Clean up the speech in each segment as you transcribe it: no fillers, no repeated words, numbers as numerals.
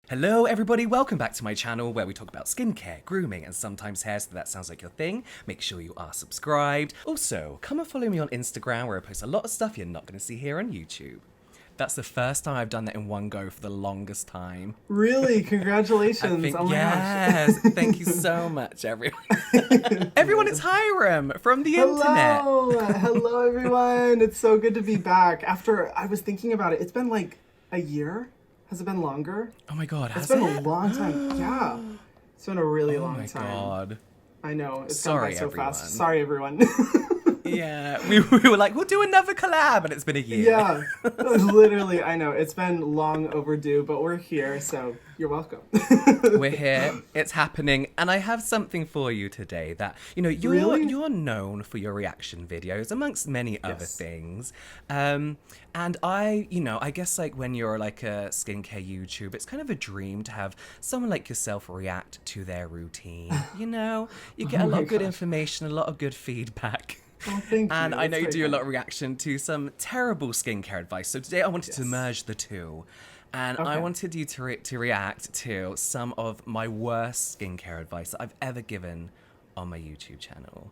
Hello everybody, welcome back to my channel where we talk about skincare, grooming and sometimes hair, so that sounds like your thing. Make sure you are subscribed. Also, come and follow me on Instagram where I post a lot of stuff you're not going to see here on YouTube. That's the first time I've done that in one go for the longest time. Really? Congratulations. Oh my yes, gosh. Thank you so much everyone. Everyone, it's Hyram from the internet. Hello everyone. It's so good to be back. After I was thinking about it, it's been like a year. Has it been longer? Oh my god, It's been a long time. Yeah. It's been a really long time. Oh my god. I know. It's Sorry, gone by so everyone. fast. Sorry everyone. Yeah, we were like, we'll do another collab, and it's been a year. Yeah, literally, I know. It's been long overdue, but we're here, so you're welcome. We're here, it's happening, and I have something for you today that, you're Really? you're known for your reaction videos, amongst many other things. And I guess like when you're like a skincare YouTuber, it's kind of a dream to have someone like yourself react to their routine. You get a lot of good information, a lot of good feedback. Oh, thank you. And I know you That's do a very lot of reaction to some terrible skincare advice. So today I wanted to merge the two. And I wanted you to react to some of my worst skincare advice that I've ever given on my YouTube channel.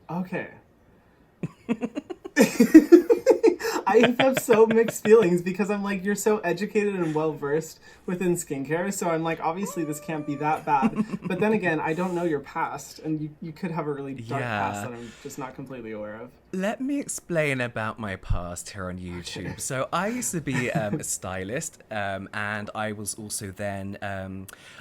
Okay. I have so mixed feelings because I'm like, you're so educated and well versed within skincare, so I'm like, obviously this can't be that bad. But then again, I don't know your past, and you could have a really dark past that I'm just not completely aware of. Let me explain about my past here on YouTube. Okay. So I used to be a stylist, and I was also then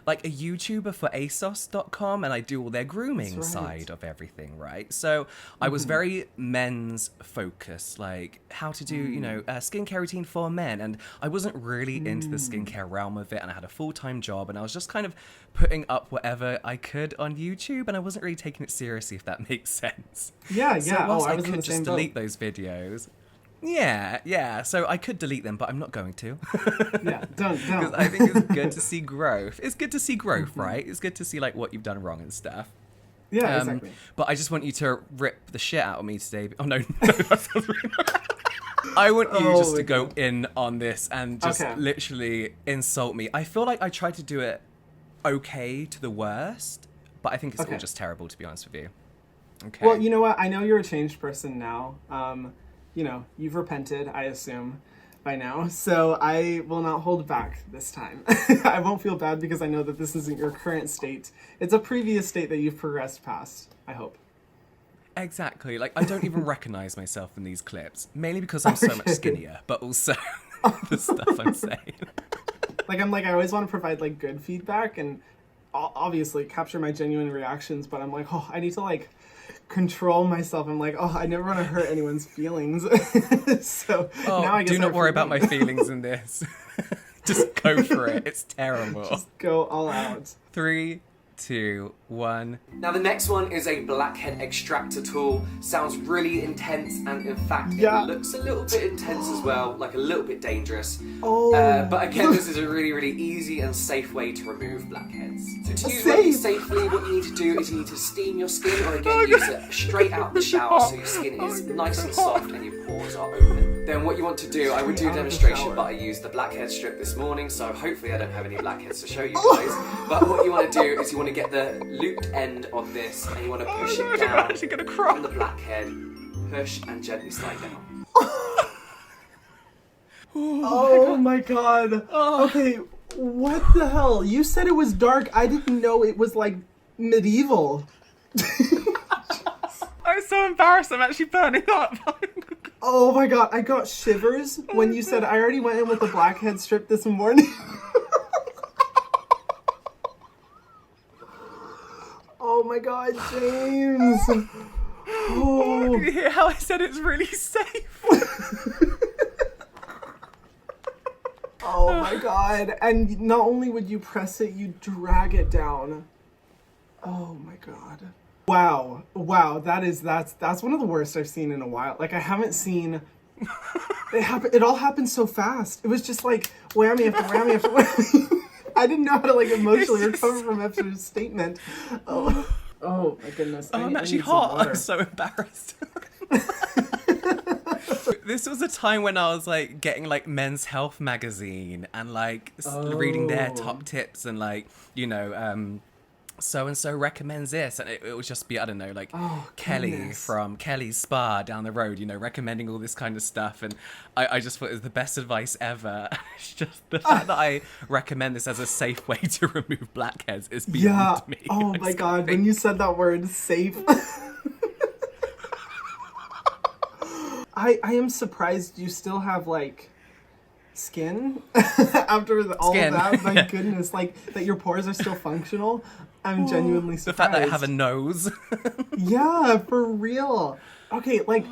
like a YouTuber for ASOS.com, and I do all their grooming side of everything, right? So I was very men's focused, like how to do, skincare routine for men, and I wasn't really into the skincare realm of it, and I had a full-time job, and I was just kind of putting up whatever I could on YouTube, and I wasn't really taking it seriously, if that makes sense. Yeah, So yeah. whilst I I was in could the just same delete boat. those videos. Yeah. So I could delete them, but I'm not going to. Yeah, don't. Because I think it's good to see growth. It's good to see growth, right? It's good to see like what you've done wrong and stuff. Yeah, exactly. But I just want you to rip the shit out of me today. Oh no, that sounds really I want you just to go in on this and just literally insult me. I feel like I tried to do it okay to the worst, but I think it's all just terrible, to be honest with you. Okay. Well, you know what? I know you're a changed person now. You've repented, I assume, by now. So I will not hold back this time. I won't feel bad because I know that this isn't your current state. It's a previous state that you've progressed past, I hope. Exactly. Like, I don't even recognize myself in these clips, mainly because I'm so much skinnier, but also the stuff I'm saying. I always want to provide, like, good feedback and obviously capture my genuine reactions, but I'm like, I need to, like, control myself. I'm like, I never want to hurt anyone's feelings. So now I guess do not worry about my feelings in this. Just go for it. It's terrible. Just go all out. 3, 2, 1. Now the next one is a blackhead extractor tool. Sounds really intense, and in fact it looks a little bit intense as well, like a little bit dangerous. But again, this is a really, really easy and safe way to remove blackheads. So to use really safely, what you need to do is you need to steam your skin, or again use it straight out the shower so your skin is nice and soft and your pores are open. Then what you want to do, I would do a demonstration, but I used the Blackhead Strip this morning, so hopefully I don't have any blackheads to show you guys. But what you want to do is you want to get the looped end of this, and you want to push it down on the blackhead, push and gently slide down. Oh my god. Okay, what the hell? You said it was dark. I didn't know it was like medieval. I'm so embarrassed. I'm actually burning up. Oh my god, I got shivers when you said I already went in with the Blackhead Strip this morning. Oh my god, James. Did you hear how I said it's really safe? Oh my god. And not only would you press it, you drag it down. Oh my god. Wow, that's one of the worst I've seen in a while. Like, I haven't seen it all happened so fast. It was just like whammy after whammy after whammy. I didn't know how to like emotionally recover from after his statement. Oh my goodness. I'm actually hot. I'm so embarrassed. This was a time when I was like getting like Men's Health magazine and like reading their top tips and like, you know, so and so recommends this, and it would just be, I don't know, like Kelly from Kelly's Spa down the road, you know, recommending all this kind of stuff, and I just thought it was the best advice ever. It's just the fact that I recommend this as a safe way to remove blackheads is beyond me. Oh my god, when you said that word, safe. I am surprised you still have like skin after all of that. My goodness, like that your pores are still functional. I'm genuinely surprised. The fact that I have a nose. Yeah, for real. Okay, like,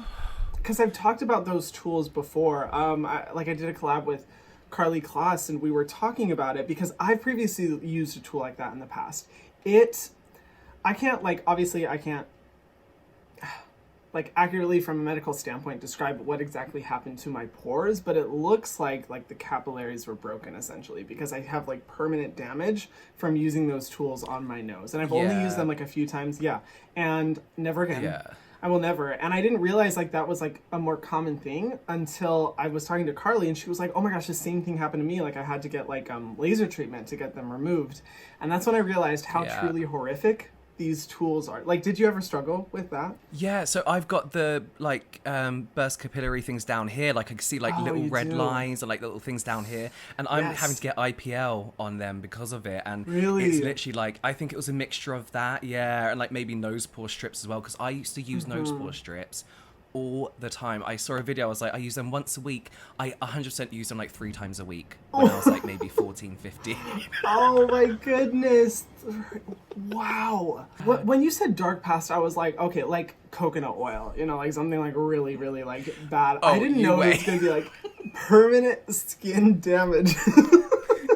because I've talked about those tools before. I did a collab with Carly Kloss, and we were talking about it because I've previously used a tool like that in the past. I can't, like, obviously I can't, like, accurately from a medical standpoint describe what exactly happened to my pores, but it looks like the capillaries were broken essentially because I have like permanent damage from using those tools on my nose, and I've only used them like a few times, and never again. I will never. And I didn't realize like that was like a more common thing until I was talking to Carly, and she was like, oh my gosh, the same thing happened to me. Like I had to get like laser treatment to get them removed, and that's when I realized how truly horrific these tools are. Like, did you ever struggle with that? Yeah, so I've got the like burst capillary things down here, like I can see like little red lines or like little things down here, and I'm having to get IPL on them because of it. And it's literally like, I think it was a mixture of that, and like maybe nose pore strips as well, because I used to use nose pore strips all the time. I saw a video, I was like, I use them once a week. I 100% use them like 3 times a week when I was like maybe 14, 15. Oh my goodness. Wow. When you said dark pasta, I was like, okay, like coconut oil, you know, like something like really, really like bad. I didn't know it was going to be like permanent skin damage.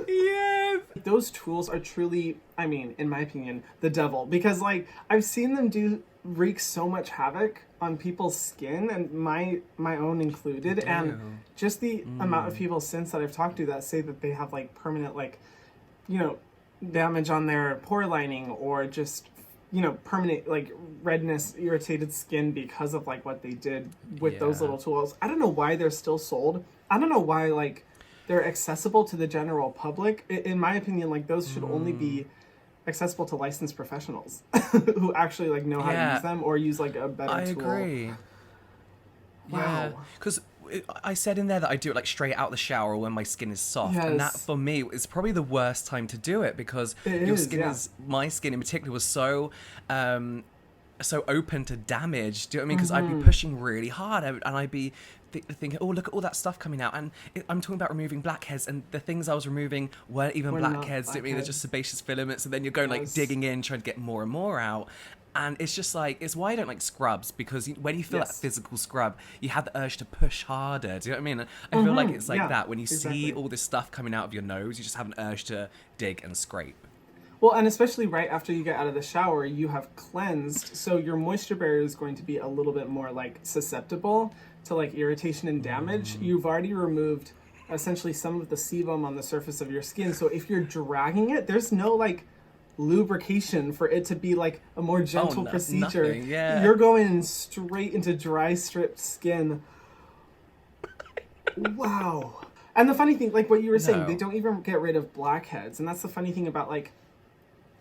Yes. Those tools are truly, I mean, in my opinion, the devil, because like I've seen them wreak so much havoc on people's skin, and my own included, and just the amount of people since that I've talked to that say that they have like permanent, like, you know, damage on their pore lining, or just, you know, permanent like redness, irritated skin because of like what they did with those little tools. I don't know why they're still sold. I don't know why like they're accessible to the general public. In my opinion, like those should only be accessible to licensed professionals who actually like know how to use them or use like a better tool. I agree. Wow. Yeah, because I said in there that I do it like straight out the shower when my skin is soft, and that for me is probably the worst time to do it, because my skin in particular was so open to damage. Do you know what I mean? Because I'd be pushing really hard, and I'd be thinking, oh, look at all that stuff coming out. And I'm talking about removing blackheads, and the things I was removing weren't even blackheads. I mean, they're just sebaceous filaments, and then you're going like digging in, trying to get more and more out. And it's just like, it's why I don't like scrubs, because when you feel that physical scrub, you have the urge to push harder. Do you know what I mean? I feel like it's like that. When you see all this stuff coming out of your nose, you just have an urge to dig and scrape. Well, and especially right after you get out of the shower, you have cleansed, so your moisture barrier is going to be a little bit more like susceptible to like irritation and damage. You've already removed essentially some of the sebum on the surface of your skin, so if you're dragging it, there's no like lubrication for it to be like a more gentle procedure. You're going straight into dry stripped skin. Wow. And the funny thing, like what you were saying, they don't even get rid of blackheads, and that's the funny thing about like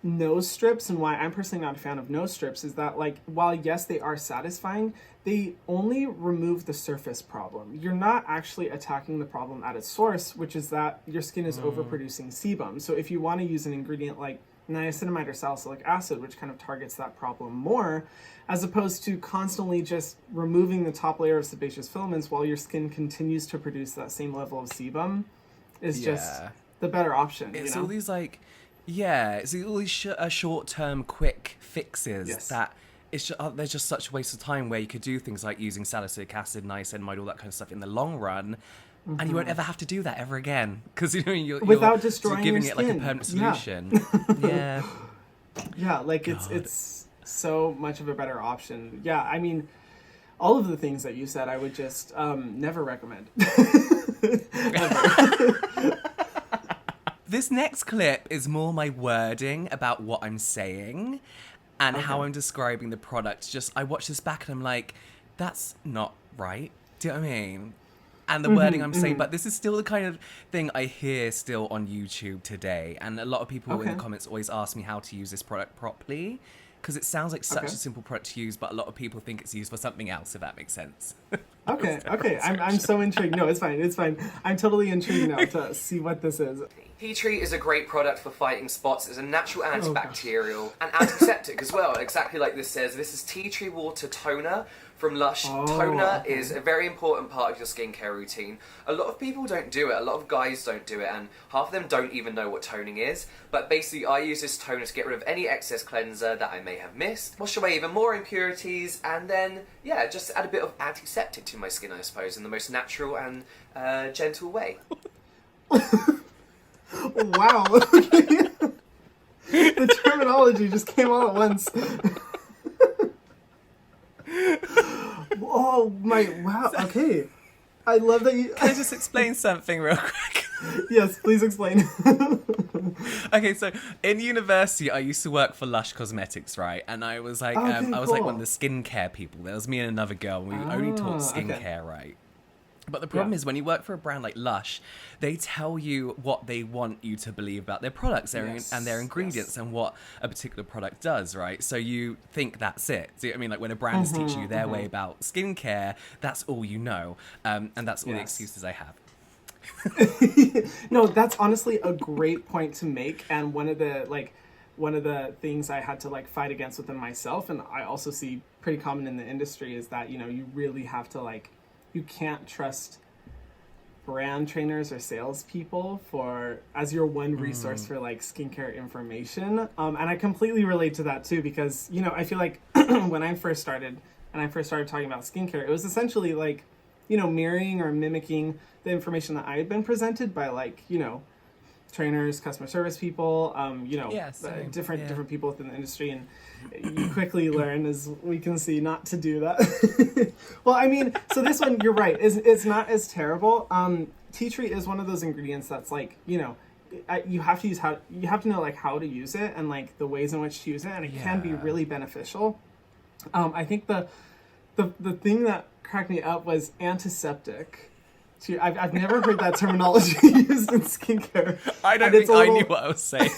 nose strips, and why I'm personally not a fan of nose strips, is that like, while yes they are satisfying, they only remove the surface problem. You're not actually attacking the problem at its source, which is that your skin is overproducing sebum. So if you want to use an ingredient like niacinamide or salicylic acid, which kind of targets that problem more, as opposed to constantly just removing the top layer of sebaceous filaments while your skin continues to produce that same level of sebum, is just the better option. It's all these like, it's all these short-term quick fixes that it's just, there's just such a waste of time, where you could do things like using salicylic acid, niacinamide, all that kind of stuff in the long run, and you won't ever have to do that ever again, because you know you're without destroying giving your it like a skin. permanent solution. Like it's so much of a better option. I mean, all of the things that you said, I would just never recommend. This next clip is more my wording about what I'm saying and how I'm describing the product. Just, I watch this back and I'm like, that's not right. Do you know what I mean? And the wording I'm saying, but this is still the kind of thing I hear still on YouTube today. And a lot of people in the comments always ask me how to use this product properly, because it sounds like such a simple product to use, but a lot of people think it's used for something else, if that makes sense. Okay. I'm so intrigued. No, it's fine. I'm totally intrigued now to see what this is. Tea tree is a great product for fighting spots. It's a natural antibacterial and antiseptic as well. Exactly like this says. This is tea tree water toner from Lush. Toner is a very important part of your skincare routine. A lot of people don't do it. A lot of guys don't do it, and half of them don't even know what toning is. But basically, I use this toner to get rid of any excess cleanser that I may have missed, wash away even more impurities, and then, yeah, just add a bit of antiseptic to my skin, I suppose, in the most natural and gentle way. Wow. The terminology just came all at once. Oh my, wow, okay. I love that you... Can I just explain something real quick? Yes, please explain. Okay, so in university, I used to work for Lush Cosmetics, right? And I was like, I was like one of the skincare people. There was me and another girl, and we only taught skincare, right? But the problem is when you work for a brand like Lush, they tell you what they want you to believe about their products and their ingredients and what a particular product does, right? So you think that's it. See what I mean? Like when a brand is teaching you their way about skincare, that's all you know. And that's all the excuses I have. No, that's honestly a great point to make. And one of the things I had to like fight against within myself, and I also see pretty common in the industry, is that, you know, you really have to like, you can't trust brand trainers or salespeople as your one resource for like skincare information. And I completely relate to that too, because, you know, I feel like when I first started talking about skincare, it was essentially like, you know, mirroring or mimicking the information that I had been presented by, like, you know, trainers, customer service people, you know, different people within the industry. And you quickly learn, as we can see, not to do that. Well, I mean, so this one, you're right, it's not as terrible. Tea tree is one of those ingredients that's like, you know, you have to know like how to use it and like the ways in which to use it, and it can be really beneficial. I think the thing that cracked me up was antiseptic. I've never heard that terminology used in skincare. I don't think I knew what I was saying.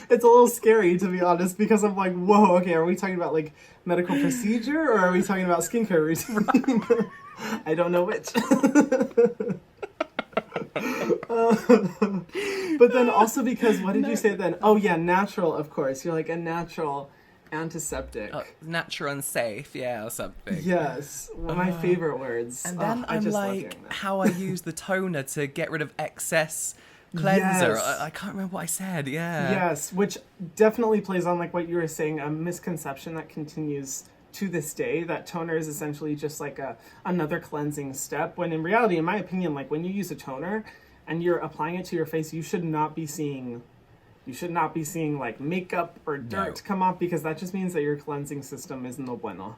It's a little scary, to be honest, because I'm like, whoa, okay, are we talking about like medical procedure or are we talking about skincare routine? I don't know which. But then also because, what did you say then? Oh yeah, natural, of course. You're like a natural antiseptic. Natural and safe, or something. Yes, my favorite words. And then I'm like, how I use the toner to get rid of excess cleanser. Yes. I can't remember what I said. Yes, which definitely plays on like what you were saying, a misconception that continues to this day, that toner is essentially just like another cleansing step, when in reality, in my opinion, like when you use a toner and you're applying it to your face, you should not be seeing like makeup or dirt come off, because that just means that your cleansing system is no bueno.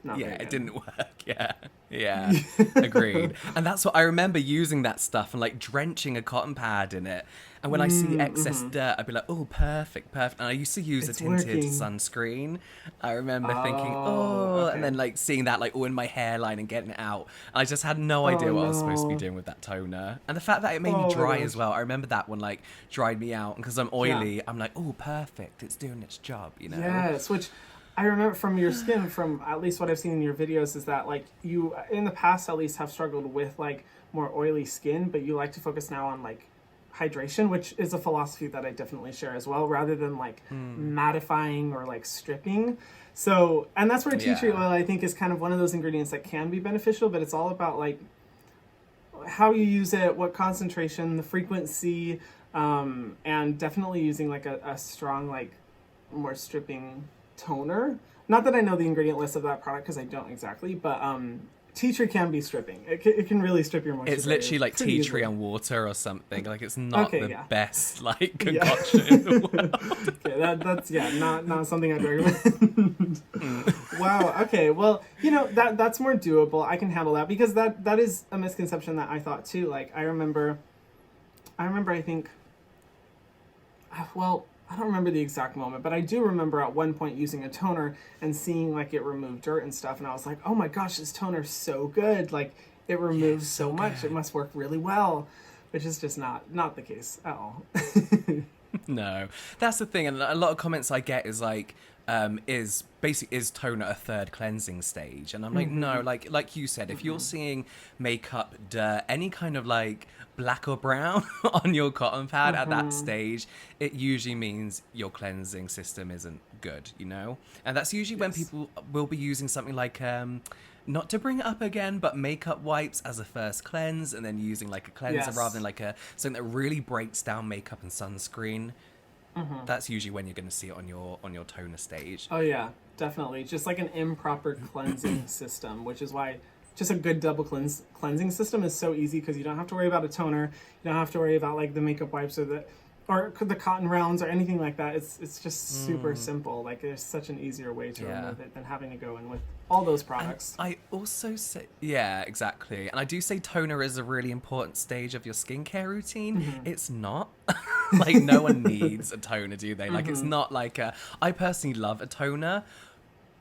It didn't work. Yeah. Agreed. And that's what I remember, using that stuff and like drenching a cotton pad in it. And when I see excess dirt, I'd be like, oh, perfect. And I used to use a tinted sunscreen. I remember thinking, and then like seeing that like all in my hairline and getting it out. I just had no idea what I was supposed to be doing with that toner. And the fact that it made me dry as well. I remember that one like dried me out. And because I'm oily, I'm like, oh, perfect. It's doing its job, you know? Yes, which I remember from your skin, from at least what I've seen in your videos, is that like you, in the past at least, have struggled with like more oily skin, but you like to focus now on like hydration, which is a philosophy that I definitely share as well, rather than like mattifying or like stripping. So, and that's where tea tree oil, I think, is kind of one of those ingredients that can be beneficial, but it's all about like how you use it, what concentration, the frequency, and definitely using like a strong, like more stripping toner. Not that I know the ingredient list of that product, because I don't exactly, but tea tree can be stripping. It can really strip your moisture. It's literally like tea tree and water or something. Like it's not the best like concoction in the world. Okay, that's not something I'd recommend. Wow. Okay. Well, you know, that's more doable. I can handle that, because that is a misconception that I thought too. Like I remember I think, well, I don't remember the exact moment, but I do remember at one point using a toner and seeing like it remove dirt and stuff, and I was like, oh my gosh, this toner's so good. Like it removes so much. good. It must work really well, which is just not the case at all. No, that's the thing, and a lot of comments I get is like, is toner a third cleansing stage? And I'm like, no, like you said, if you're seeing makeup, dirt, any kind of like black or brown on your cotton pad at that stage, it usually means your cleansing system isn't good, you know? And that's usually when people will be using something like not to bring it up again, but makeup wipes as a first cleanse, and then using like a cleanser rather than like something that really breaks down makeup and sunscreen. That's usually when you're going to see it on your toner stage. Oh yeah, definitely. Just like an improper cleansing system, which is why just a good double cleansing system is so easy, because you don't have to worry about a toner, you don't have to worry about like the makeup wipes or the cotton rounds or anything like that. It's just super simple. Like there's such an easier way to remove it than having to go in with all those products. And I also say, yeah, exactly. And I do say toner is a really important stage of your skincare routine. It's not. Like no one needs a toner, do they? Like it's not like I personally love a toner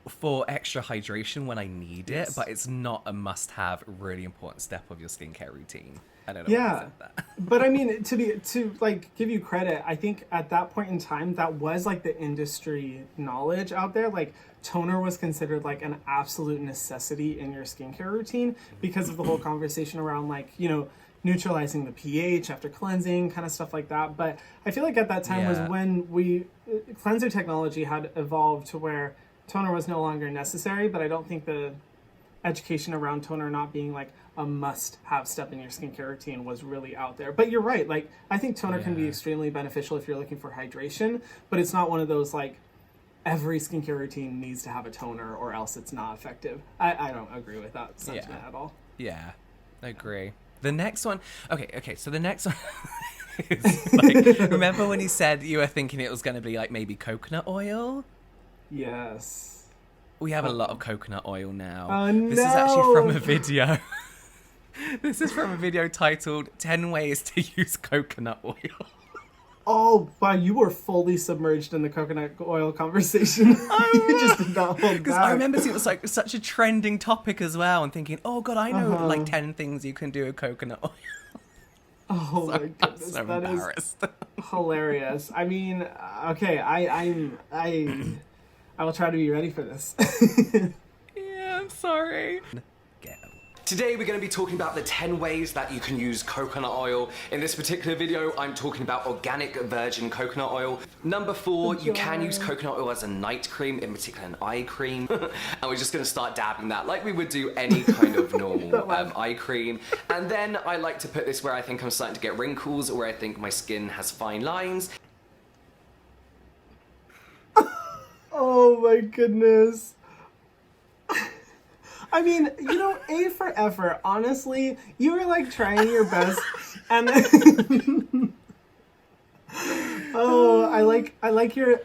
for extra hydration when I need it, but it's not a must-have, really important step of your skincare routine. I don't know. Yeah, but I mean, to like give you credit, I think at that point in time, that was like the industry knowledge out there. Like toner was considered like an absolute necessity in your skincare routine because of the whole conversation around like, you know, neutralizing the pH after cleansing, kind of stuff like that. But I feel like at that time was when cleanser technology had evolved to where toner was no longer necessary. But I don't think the education around toner not being like a must-have step in your skincare routine was really out there. But you're right. Like I think toner can be extremely beneficial if you're looking for hydration, but it's not one of those like every skincare routine needs to have a toner or else it's not effective. I don't agree with that sentiment at all. Yeah, I agree. The next one, okay, so the next one is like, remember when you said you were thinking it was going to be like maybe coconut oil? Yes. We have a lot of coconut oil now. Oh, no. This is actually from a video. This is from a video titled 10 Ways to Use Coconut Oil. Oh, wow, you were fully submerged in the coconut oil conversation. You just did not hold back. Because I remember seeing it was like such a trending topic as well, and thinking, oh god, I know like 10 things you can do with coconut oil. Oh my goodness, I'm so that embarrassed. is hilarious. I mean, okay, I will try to be ready for this. Yeah, I'm sorry. Today we're going to be talking about the 10 ways that you can use coconut oil. In this particular video, I'm talking about organic virgin coconut oil. Number 4, you can use coconut oil as a night cream, in particular an eye cream. And we're just going to start dabbing that like we would do any kind of normal eye cream. And then I like to put this where I think I'm starting to get wrinkles, or where I think my skin has fine lines. Oh my goodness. I mean, you know, A for effort. Honestly, you were like trying your best, and oh, I like your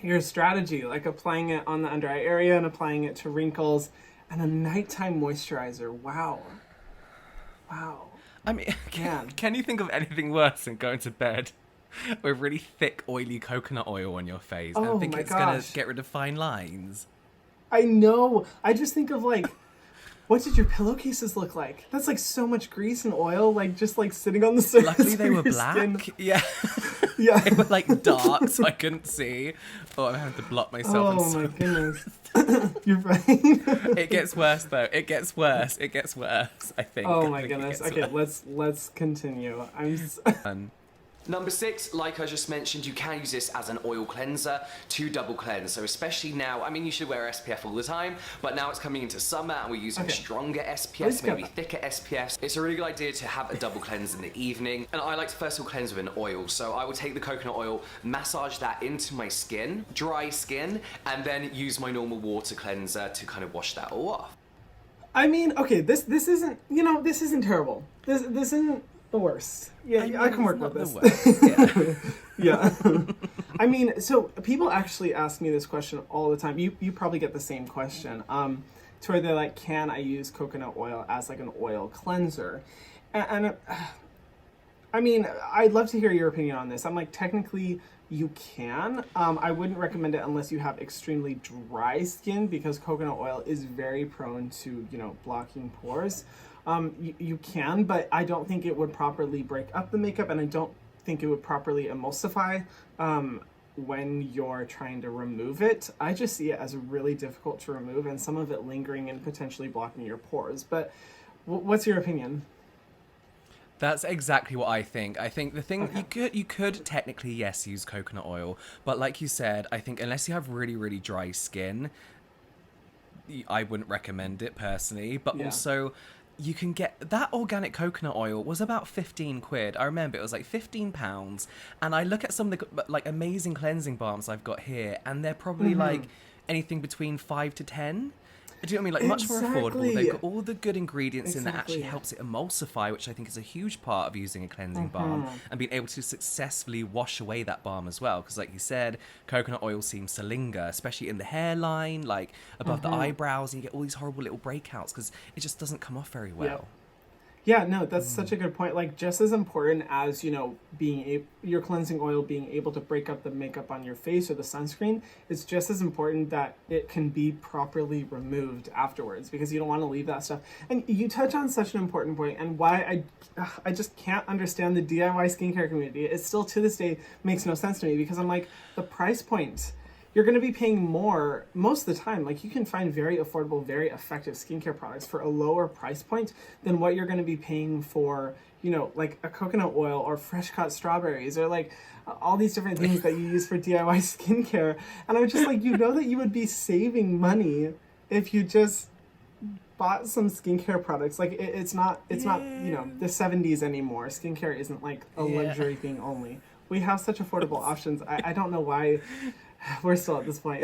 your strategy, like applying it on the under eye area and applying it to wrinkles, and a nighttime moisturizer. Wow. I mean, can you think of anything worse than going to bed with really thick, oily coconut oil on your face and think it's going to get rid of fine lines? I know. I just think of like, what did your pillowcases look like? That's like so much grease and oil, like just like sitting on the surface. Luckily they were your black. Skin. Yeah. Yeah. They were like dark, so I couldn't see. Oh, I'm having to block myself. Oh my goodness. You're right. It gets worse though. It gets worse. I think. Oh my goodness. Okay, let's continue. Number 6, like I just mentioned, you can use this as an oil cleanser to double cleanse. So especially now, I mean, you should wear SPF all the time, but now it's coming into summer and we're using stronger SPFs, maybe thicker SPFs. It's a really good idea to have a double cleanse in the evening. And I like to first of all cleanse with an oil. So I will take the coconut oil, massage that into my skin, dry skin, and then use my normal water cleanser to kind of wash that all off. I mean, okay, this isn't, you know, this isn't terrible. This isn't the worst. Yeah, I can work with this. Yeah. I mean, so people actually ask me this question all the time. You probably get the same question. To where they're like, can I use coconut oil as like an oil cleanser? And I mean, I'd love to hear your opinion on this. I'm like, technically, you can. I wouldn't recommend it unless you have extremely dry skin because coconut oil is very prone to, blocking pores. You can, but I don't think it would properly break up the makeup, and I don't think it would properly emulsify when you're trying to remove it. I just see it as really difficult to remove, and some of it lingering and potentially blocking your pores. But what's your opinion? That's exactly what I think. I think the thing you could technically use coconut oil, but like you said, I think unless you have really really dry skin, I wouldn't recommend it personally. But also, you can get that organic coconut oil was about 15 quid. I remember it was like £15, and I look at some of the like amazing cleansing balms I've got here, and they're probably like anything between 5 to 10. Do you know what I mean? Like much more affordable. They've got all the good ingredients in that actually helps it emulsify, which I think is a huge part of using a cleansing balm and being able to successfully wash away that balm as well. Because like you said, coconut oil seems to linger, especially in the hairline, like above the eyebrows, and you get all these horrible little breakouts because it just doesn't come off very well. Yeah, no, that's such a good point. Like, just as important as, your cleansing oil being able to break up the makeup on your face or the sunscreen, it's just as important that it can be properly removed afterwards because you don't want to leave that stuff. And you touch on such an important point, and why I just can't understand the DIY skincare community. It still, to this day, makes no sense to me because I'm like, the price point... You're going to be paying more most of the time. Like, you can find very affordable, very effective skincare products for a lower price point than what you're going to be paying for, like a coconut oil or fresh cut strawberries or like all these different things that you use for DIY skincare. And I'm just like, that you would be saving money if you just bought some skincare products. Like, it's not the 70s anymore. Skincare isn't like a luxury thing only. We have such affordable options. I don't know why we're still at this point.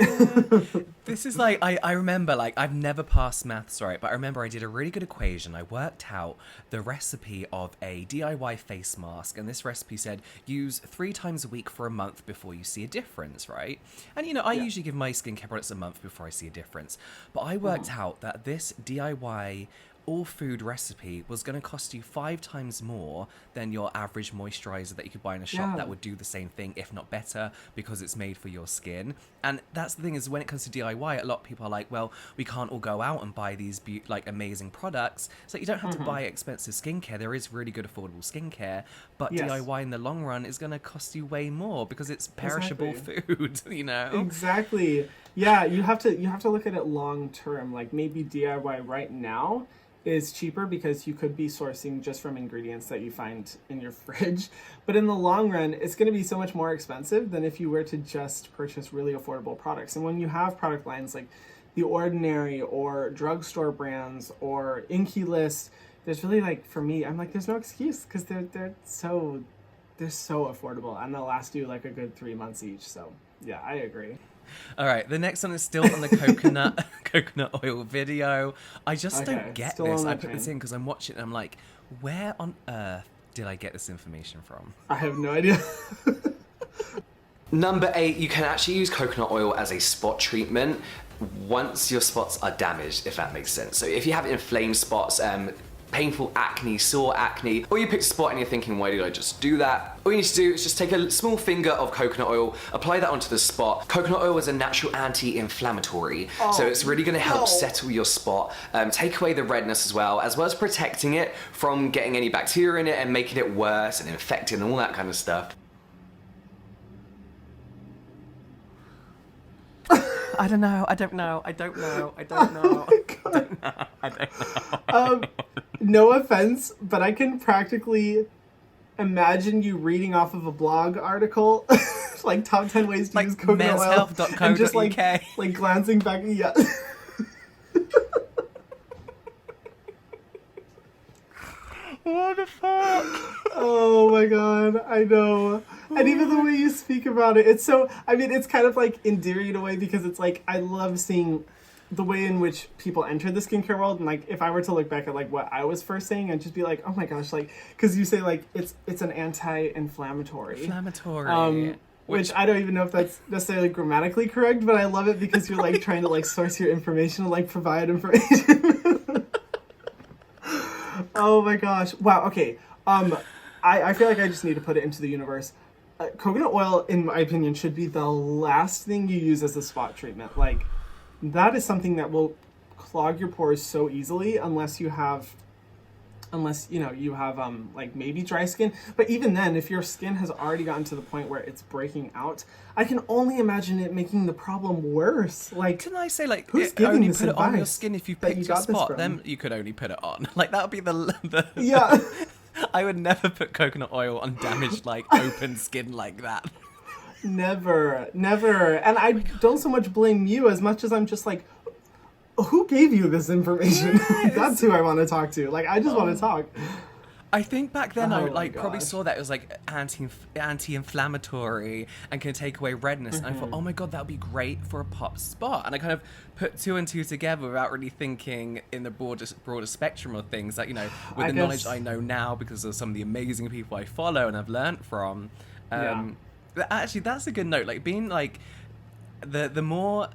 This is like, I remember, like, I've never passed maths, right? But I remember I did a really good equation. I worked out the recipe of a DIY face mask. And this recipe said, use 3 times a week for a month before you see a difference, right? And, I usually give my skincare products a month before I see a difference. But I worked out that this DIY all food recipe was going to cost you 5 times more than your average moisturizer that you could buy in a shop that would do the same thing, if not better, because it's made for your skin. And that's the thing, is when it comes to DIY, a lot of people are like, well, we can't all go out and buy these amazing products. So you don't have to buy expensive skincare. There is really good affordable skincare, but DIY in the long run is going to cost you way more because it's perishable food, Exactly. Yeah, you have to look at it long term. Like, maybe DIY right now is cheaper because you could be sourcing just from ingredients that you find in your fridge. But in the long run, it's going to be so much more expensive than if you were to just purchase really affordable products. And when you have product lines like The Ordinary or drugstore brands or Inky List, there's really, like, for me, I'm like, there's no excuse because they're so affordable and they'll last you like a good 3 months each. So yeah, I agree. All right, the next one is still on the coconut oil video. I just don't get this. I put this in because I'm watching and I'm like, where on earth did I get this information from? I have no idea. Number 8, you can actually use coconut oil as a spot treatment once your spots are damaged, if that makes sense. So if you have inflamed spots, painful acne, sore acne, or you pick a spot and you're thinking, why did I just do that? All you need to do is just take a small finger of coconut oil, apply that onto the spot. Coconut oil is a natural anti-inflammatory, so it's really gonna help settle your spot, take away the redness as well as protecting it from getting any bacteria in it and making it worse and infecting and all that kind of stuff. I don't know. No offense, but I can practically imagine you reading off of a blog article, like top 10 ways to use coconut oil, and just like glancing back. Yeah. What the fuck? Oh my god, I know. And even the way you speak about it, it's so, I mean, it's kind of like endearing in a way because it's like, I love seeing the way in which people enter the skincare world. And like, if I were to look back at like what I was first saying, I'd just be like, oh my gosh, like, because you say like, it's an anti-inflammatory. Which I don't even know if that's necessarily grammatically correct, but I love it because you're like trying to like source your information and like provide information. Oh my gosh. Wow. Okay. I feel like I just need to put it into the universe. Coconut oil, in my opinion, should be the last thing you use as a spot treatment. Like, that is something that will clog your pores so easily unless you have like maybe dry skin. But even then, if your skin has already gotten to the point where it's breaking out, I can only imagine it making the problem worse. Like, can I say, like, who's giving only this put it on your advice skin if you that picked you your got this spot, from? then you could only put it on. Like, that would be the Yeah. I would never put coconut oil on damaged, like, open skin like that. Never. And I don't so much blame you as much as I'm just like, who gave you this information? Yes. That's who I want to talk to. Like, I just want to talk. I think back then I Oh my probably gosh. saw that it was like anti-inflammatory and can take away redness. And I thought, oh my god, that would be great for a pop spot. And I kind of put two and two together without really thinking in the broader spectrum of things. Like, you know, with the knowledge I know now because of some of the amazing people I follow and I've learnt from. Actually, that's a good note. Like, being like, the more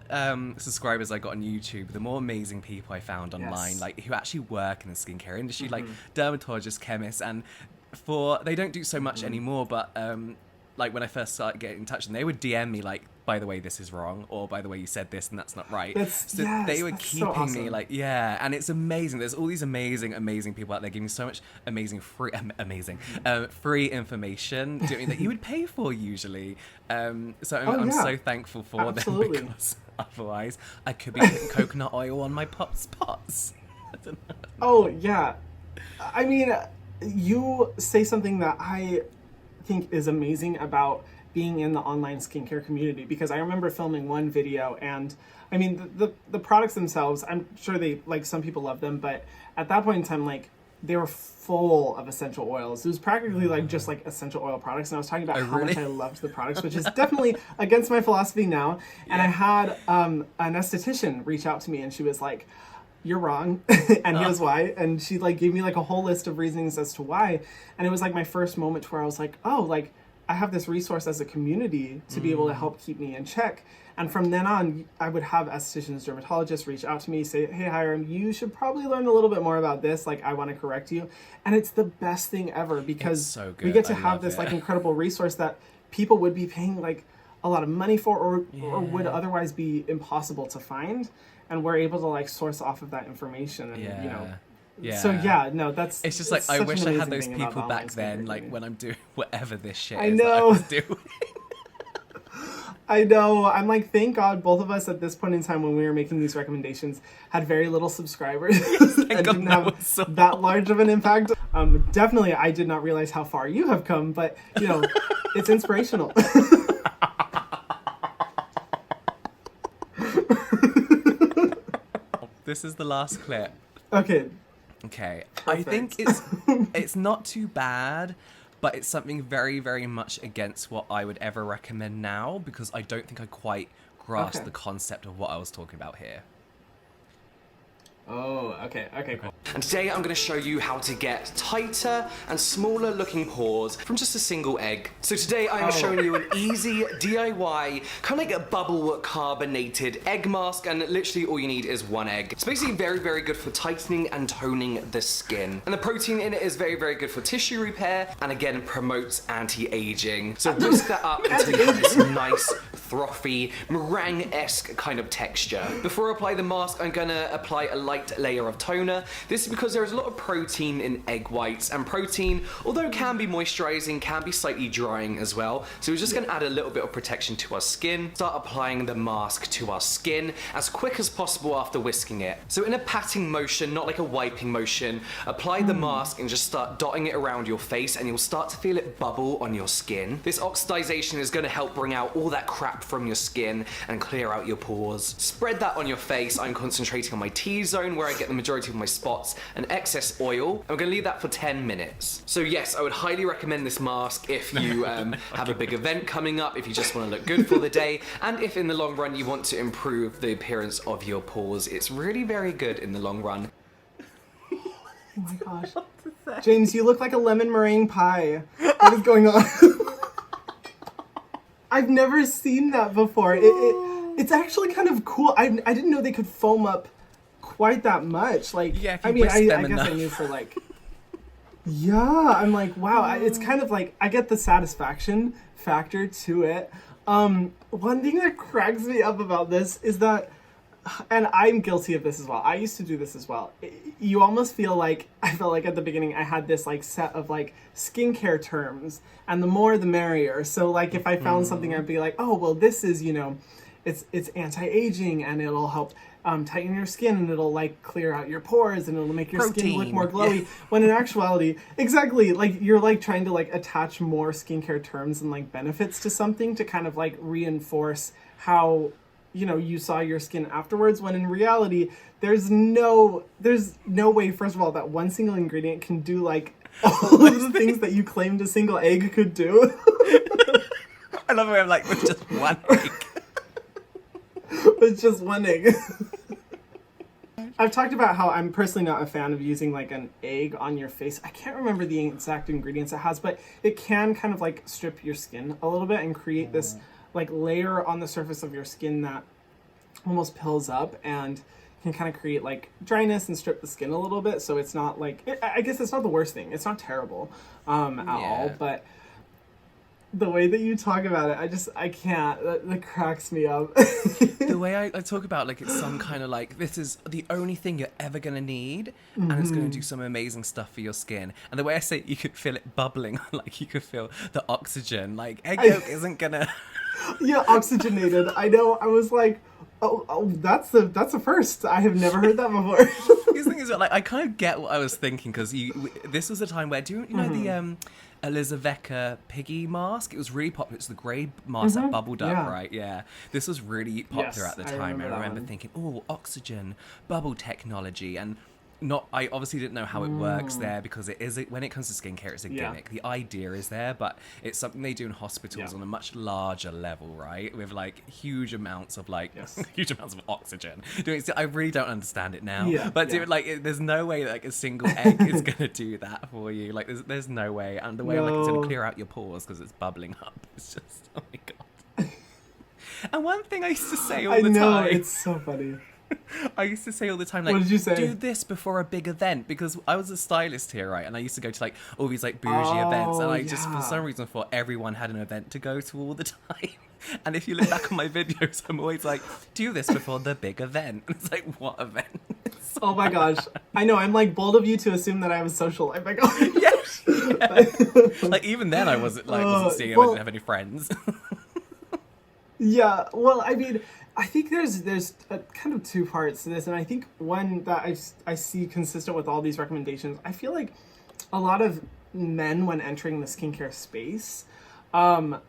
subscribers I got on YouTube, the more amazing people I found online, Yes. like, who actually work in the skincare industry, like dermatologists, chemists, and they don't do so much anymore, but like, when I first started getting in touch, and they would DM me like, by the way, this is wrong, or by the way, you said this and that's not right. They were keeping me like, and it's amazing. There's all these amazing people out there giving so much amazing free information, do you know what I mean, that you would pay for usually. So I'm so thankful for them, because otherwise I could be putting coconut oil on my pop spots. I don't know. Oh, yeah. I mean, you say something that I think is amazing about being in the online skincare community, because I remember filming one video, and I mean, the products themselves, I'm sure they, like, some people love them, but at that point in time, like, they were full of essential oils. It was practically like just like essential oil products, and I was talking about how much I loved the products, which is definitely against my philosophy now. And I had an esthetician reach out to me, and she was like, "You're wrong," and here's why. And she like gave me like a whole list of reasonings as to why. And it was like my first moment where I was like, oh, like, I have this resource as a community to be able to help keep me in check. And from then on, I would have estheticians, dermatologists reach out to me, say, hey, Hyram, you should probably learn a little bit more about this. Like, I want to correct you. And it's the best thing ever, because we get to have this like incredible resource that people would be paying like a lot of money for, or would otherwise be impossible to find. And we're able to like source off of that information, and you know. Yeah. So yeah, no, that's. It's just like, I wish I had those people back then, like, when I'm doing whatever this shit is that I was doing. I know. I'm like, thank God both of us at this point in time when we were making these recommendations had very little subscribers and didn't have that large of an impact. Definitely, I did not realize how far you have come, but you know, it's inspirational. This is the last clip. Okay. Perfect. I think it's not too bad, but it's something very, very much against what I would ever recommend now, because I don't think I quite grasped the concept of what I was talking about here. Oh, okay, cool. And today I'm going to show you how to get tighter and smaller looking pores from just a single egg. So today I'm showing you an easy DIY, kind of like a bubble carbonated egg mask, and literally all you need is one egg. It's basically very, very good for tightening and toning the skin. And the protein in it is very, very good for tissue repair, and again promotes anti-aging. So whisk that up until you have this nice, frothy, meringue-esque kind of texture. Before I apply the mask, I'm going to apply a light layer of toner. This is because there is a lot of protein in egg whites, and protein, although can be moisturizing, can be slightly drying as well. So we're just going to add a little bit of protection to our skin. Start applying the mask to our skin as quick as possible after whisking it. So in a patting motion, not like a wiping motion, apply the mask and just start dotting it around your face, and you'll start to feel it bubble on your skin. This oxidization is going to help bring out all that crap from your skin and clear out your pores. Spread that on your face. I'm concentrating on my T-zone, where I get the majority of my spots and excess oil. I'm going to leave that for 10 minutes. So yes, I would highly recommend this mask if you have a big event coming up, if you just want to look good for the day, and if in the long run you want to improve the appearance of your pores. It's really very good in the long run. Oh my gosh. James, you look like a lemon meringue pie. What is going on? I've never seen that before. It's actually kind of cool. I didn't know they could foam up quite that much. Like, yeah, I mean, I guess I knew for like, Yeah, I'm like, wow, it's kind of like, I get the satisfaction factor to it. One thing that cracks me up about this is that, and I'm guilty of this as well. I used to do this as well. You almost feel like, I felt like at the beginning I had this like set of like skincare terms, and the more the merrier. So like if I found something, I'd be like, oh, well, this is, it's anti-aging, and it'll help tighten your skin, and it'll like clear out your pores, and it'll make your skin look more glowy. Yeah. When in actuality, exactly, like you're like trying to like attach more skincare terms and like benefits to something to kind of like reinforce how you saw your skin afterwards, when in reality there's no way, first of all, that one single ingredient can do like all of the things that you claimed a single egg could do. I love the way I'm like, with just one egg. With just one egg. I've talked about how I'm personally not a fan of using like an egg on your face. I can't remember the exact ingredients it has, but it can kind of like strip your skin a little bit and create this like layer on the surface of your skin that almost pills up and can kind of create like dryness and strip the skin a little bit. So it's not like, I guess it's not the worst thing. It's not terrible at all, but the way that you talk about it, I can't. That cracks me up. The way I talk about, like, it's some kind of like, this is the only thing you're ever going to need, and it's going to do some amazing stuff for your skin. And the way I say it, you could feel it bubbling, like you could feel the oxygen. Like, egg yolk isn't going to... Yeah, oxygenated. I know. I was like, oh, that's a first. I have never heard that before. These things are like, I kind of get what I was thinking, because this was a time where, do you know the Elizavecca piggy mask? It was really popular. It's the grey mask that bubbled up, right? Yeah. This was really popular at the time. I remember thinking, oh, oxygen, bubble technology, and I obviously didn't know how it works there, because when it comes to skincare, it's a gimmick. The idea is there, but it's something they do in hospitals on a much larger level, right? With like huge amounts of huge amounts of oxygen. I really don't understand it now. But there's no way that like a single egg is gonna do that for you. Like there's no way. And the way like it's gonna clear out your pores because it's bubbling up. It's just, oh my god. And one thing I used to say all the time. It's so funny. I used to say all the time, like, what did you say? Do this before a big event, because I was a stylist here, right? And I used to go to like all these like bougie events, and I just for some reason thought everyone had an event to go to all the time. And if you look back on my videos, I'm always like, do this before the big event. And it's like, what event? Oh my gosh. I know, I'm like bold of you to assume that I have a social life. Like, like even then I wasn't seeing it. I didn't have any friends. Yeah, well, I mean, I think there's a kind of two parts to this, and I think one that I see consistent with all these recommendations. I feel like a lot of men, when entering the skincare space, I've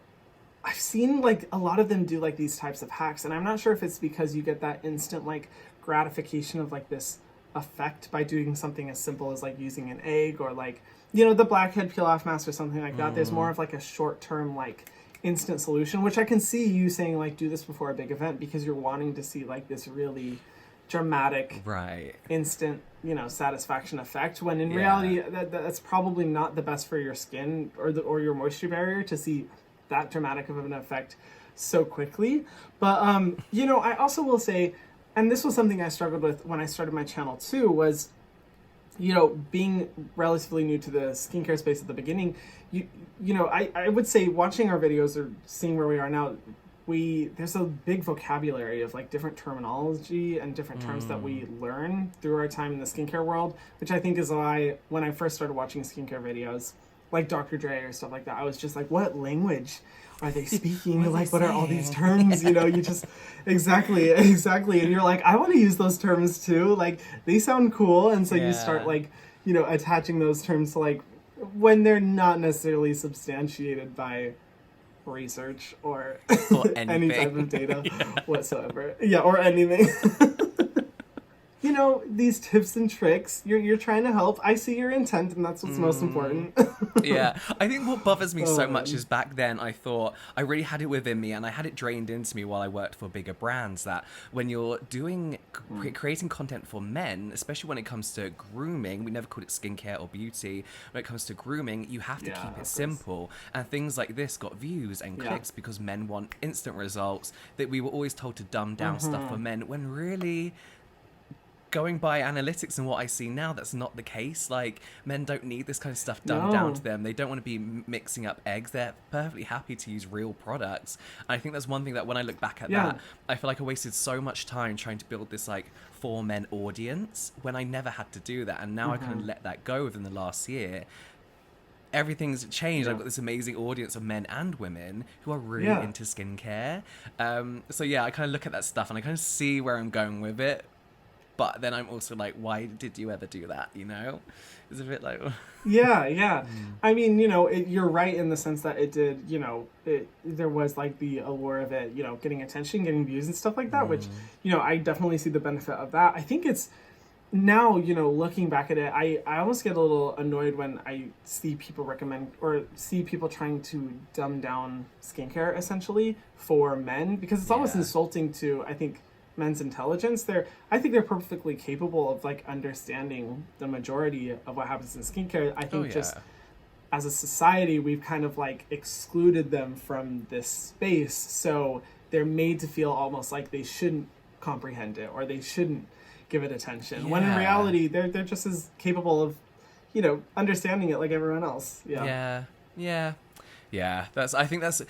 seen like a lot of them do like these types of hacks, and I'm not sure if it's because you get that instant like gratification of like this effect by doing something as simple as like using an egg, or like the blackhead peel off mask or something like that. There's more of like a short term like instant solution, which I can see you saying like do this before a big event because you're wanting to see like this really dramatic instant satisfaction effect, when in reality that's probably not the best for your skin or your moisture barrier to see that dramatic of an effect so quickly. But I also will say, and this was something I struggled with when I started my channel too, was being relatively new to the skincare space at the beginning, I would say watching our videos or seeing where we are now, there's a big vocabulary of like different terminology and different terms that we learn through our time in the skincare world, which I think is why when I first started watching skincare videos, like Dr. Dre or stuff like that, I was just like, what language are they speaking? What are all these terms? You just exactly. And you're like, I want to use those terms too. Like they sound cool. And so you start like, attaching those terms to like when they're not necessarily substantiated by research or any type of data whatsoever. Yeah, or anything. These tips and tricks, you're trying to help. I see your intent, and that's what's most important. Yeah, I think what bothers me so much is back then I thought I really had it within me, and I had it drained into me while I worked for bigger brands, that when you're doing creating content for men, especially when it comes to grooming, we never called it skincare or beauty, when it comes to grooming, you have to keep it simple, and things like this got views and clicks because men want instant results, that we were always told to dumb down stuff for men, when really going by analytics and what I see now, that's not the case. Like, men don't need this kind of stuff dumbed down to them. They don't want to be mixing up eggs. They're perfectly happy to use real products. And I think that's one thing that when I look back at that, I feel like I wasted so much time trying to build this like for men audience when I never had to do that. And now I kind of let that go within the last year. Everything's changed. I've got this amazing audience of men and women who are really into skincare. So yeah, I kind of look at that stuff and I kind of see where I'm going with it. But then I'm also like, why did you ever do that? You know, it's a bit like, yeah. I mean, you know, you're right in the sense that it did, you know, there was like the allure of it, you know, getting attention, getting views and stuff like that, which, you know, I definitely see the benefit of that. I think it's now, you know, looking back at it, I almost get a little annoyed when I see people recommend or see people trying to dumb down skincare essentially for men, because it's almost insulting to, I think, men's intelligence. I think they're perfectly capable of like understanding the majority of what happens in skincare. I think just as a society, we've kind of like excluded them from this space, so they're made to feel almost like they shouldn't comprehend it or they shouldn't give it attention, when in reality they're just as capable of, you know, understanding it like everyone else. I think that's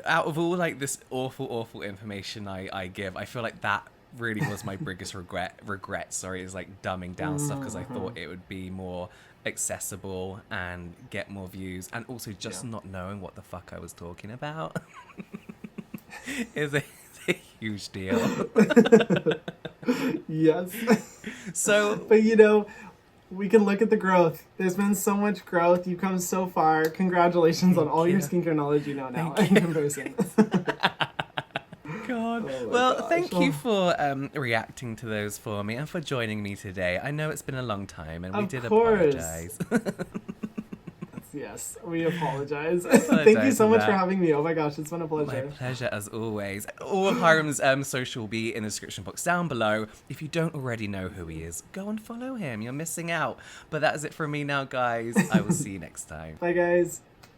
out of all like this awful information I give, I feel like that really was my biggest regret is like dumbing down stuff, because I thought it would be more accessible and get more views, and also just not knowing what the fuck I was talking about is a huge deal. Yes. So, but you know, we can look at the growth. There's been so much growth. You've come so far. Congratulations on all your skincare knowledge you know now in comparison. God. Well, thank you for reacting to those for me and for joining me today. I know it's been a long time and we did apologize. Yes, we apologize. Thank you so much for having me. Oh my gosh, it's been a pleasure. My pleasure as always. All of Hyram's social will be in the description box down below. If you don't already know who he is, go and follow him. You're missing out. But that is it from me now, guys. I will see you next time. Bye, guys.